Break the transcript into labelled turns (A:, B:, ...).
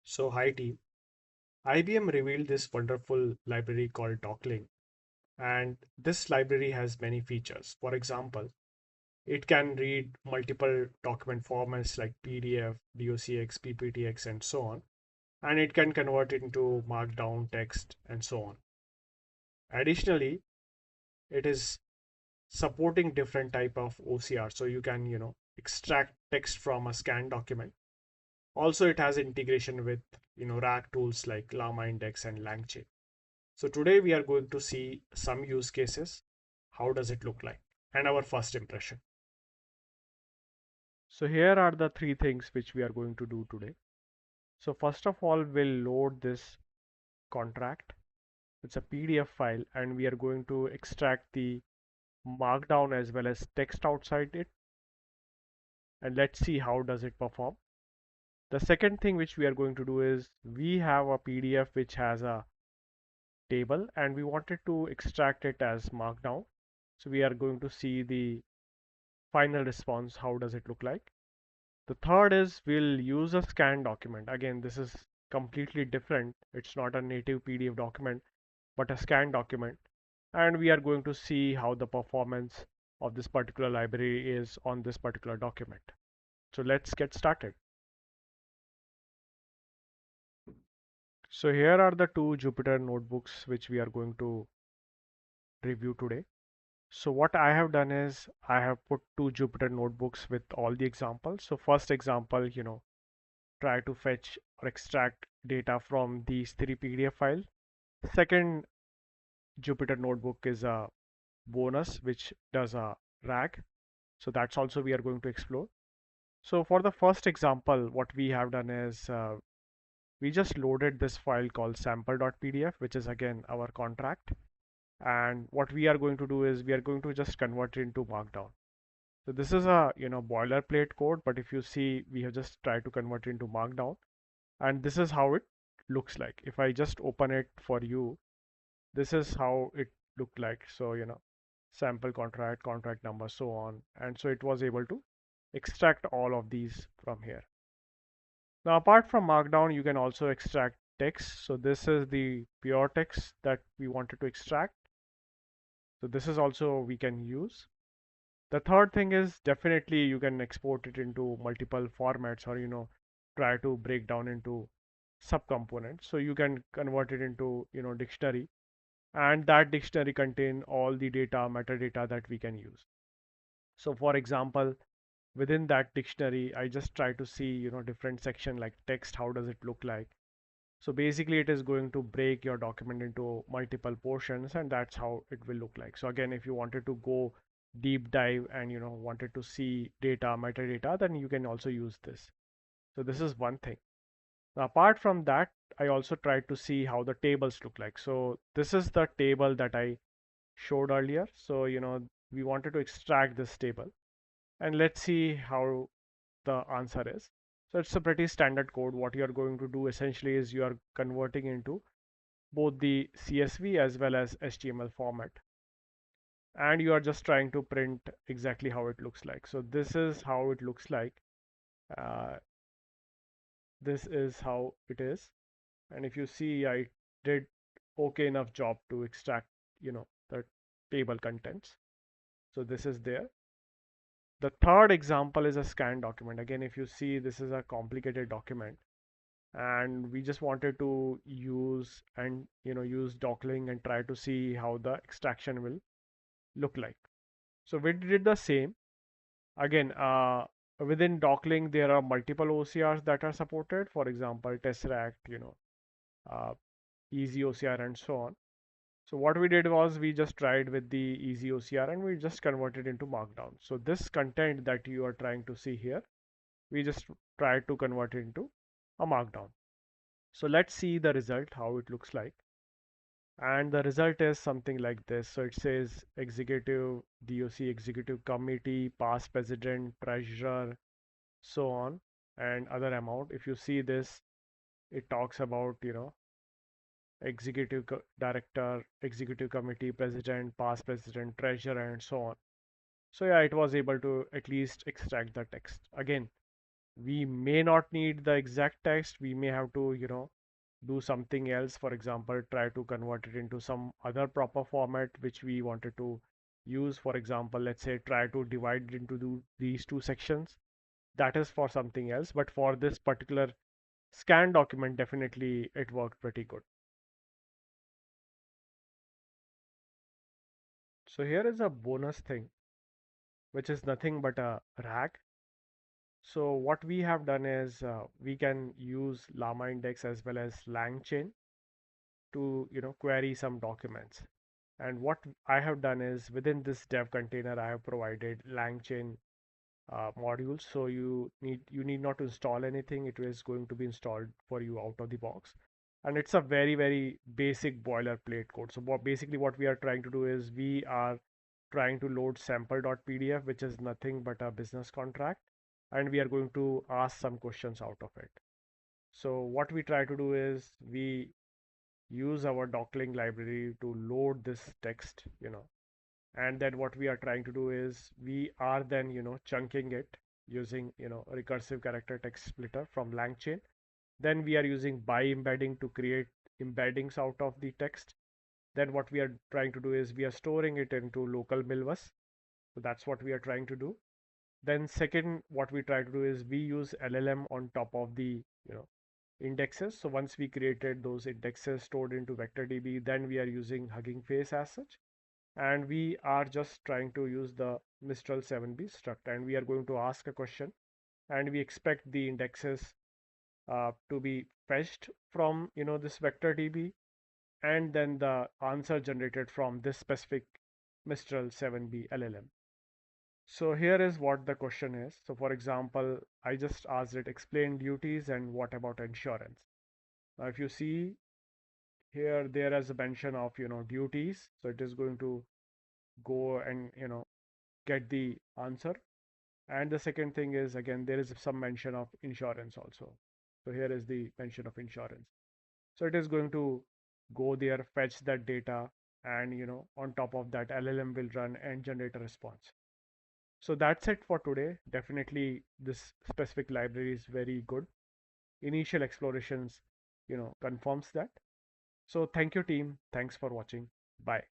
A: So, hi team. IBM revealed this wonderful library called Docling, and this library has many features. For example, it can read multiple document formats like PDF, DOCX, PPTX, and so on, and it can convert it into markdown, text, and so on. Additionally, it is supporting different type of OCR, so you can extract text from a scanned document. Also, it has integration with RAG tools like LlamaIndex and LangChain. So today we are going to see some use cases. How does it look like? And our first impression. So here are the three things which we are going to do today. So first of all, we'll load this contract. It's a PDF file and we are going to extract the markdown as well as text outside it. And let's see how does it perform. The second thing which we are going to do is we have a PDF which has a table and we wanted to extract it as markdown. So we are going to see the final response. How does it look like? The third is we'll use a scan document. Again, this is completely different. It's not a native PDF document, but a scan document. And we are going to see how the performance of this particular library is on this particular document. So let's get started. So here are the two Jupyter notebooks which we are going to review today. So what I have done is I have put two Jupyter notebooks with all the examples. So first example, try to fetch or extract data from these three PDF files. Second Jupyter notebook is a bonus which does a RAG. So that's also we are going to explore. So for the first example, what we have done is we just loaded this file called sample.pdf, which is again our contract. And what we are going to do is we are going to just convert it into markdown. So this is a boilerplate code, but if you see, we have just tried to convert it into markdown. And this is how it looks like. If I just open it for you, this is how it looked like. So sample contract number, so on, and so it was able to extract all of these from here. Now apart from markdown, you can also extract text. So this is the pure text that we wanted to extract. So this is also we can use. The third thing is definitely you can export it into multiple formats, or try to break down into subcomponents. So you can convert it into dictionary, and that dictionary contain all the data metadata that we can use. So for example, within that dictionary, I just try to see different section like text, how does it look like. So basically it is going to break your document into multiple portions, and that's how it will look like. So again, if you wanted to go deep dive and wanted to see data metadata, then you can also use this. So this is one thing. Now, apart from that, I also tried to see how the tables look like. So this is the table that I showed earlier. So we wanted to extract this table, and let's see how the answer is. So it's a pretty standard code. What you are going to do essentially is you are converting into both the CSV as well as HTML format, and you are just trying to print exactly how it looks like. So this is how it looks like. uh, this is how it is, and if you see, I did okay enough job to extract the table contents. So this is there. The third example is a scanned document. Again, if you see, this is a complicated document, and we just wanted to use Docling and try to see how the extraction will look like. So we did the same. Again, within Docling, there are multiple OCRs that are supported. For example, Tesseract, uh, Easy OCR, and so on. So what we did was we just tried with the Easy OCR and we just converted into Markdown. So this content that you are trying to see here, we just tried to convert it into a Markdown. So let's see the result, how it looks like. And the result is something like this. So it says executive, DOC, executive committee, past president, treasurer, so on, and other amount. If you see this, it talks about, executive director, executive committee, president, past president, treasurer, and so on. So yeah, it was able to at least extract the text. Again, we may not need the exact text. We may have to, do something else. For example, try to convert it into some other proper format which we wanted to use. For example, let's say try to divide it into these two sections. That is for something else. But for this particular scan document, definitely it worked pretty good. So here is a bonus thing, which is nothing but a rag. So what we have done is we can use LlamaIndex as well as LangChain to query some documents. And what I have done is within this dev container I have provided LangChain modules. So you need not to install anything. It is going to be installed for you out of the box, and it's a very very basic boilerplate code. So basically what we are trying to do is we are trying to load sample.pdf, which is nothing but a business contract, and we are going to ask some questions out of it. So what we try to do is we use our Docling library to load this text, and then what we are trying to do is we are then chunking it using a recursive character text splitter from LangChain. Then we are using by embedding to create embeddings out of the text. Then what we are trying to do is we are storing it into local milvus. So that's what we are trying to do. Then second, what we try to do is we use LLM on top of the indexes. So once we created those indexes stored into vectordb, then we are using Hugging Face as such, and we are just trying to use the Mistral 7b struct, and we are going to ask a question, and we expect the indexes to be fetched from this vectordb, and then the answer generated from this specific Mistral 7b LLM. So here is what the question is. So for example, I just asked it explain duties and what about insurance. Now if you see here, there is a mention of duties, so it is going to go and get the answer. And the second thing is, again, there is some mention of insurance also. So here is the mention of insurance. So it is going to go there, fetch that data, and on top of that, LLM will run and generate a response. So that's it for today. Definitely this specific library is very good. Initial explorations confirms that. So thank you team. Thanks for watching. Bye.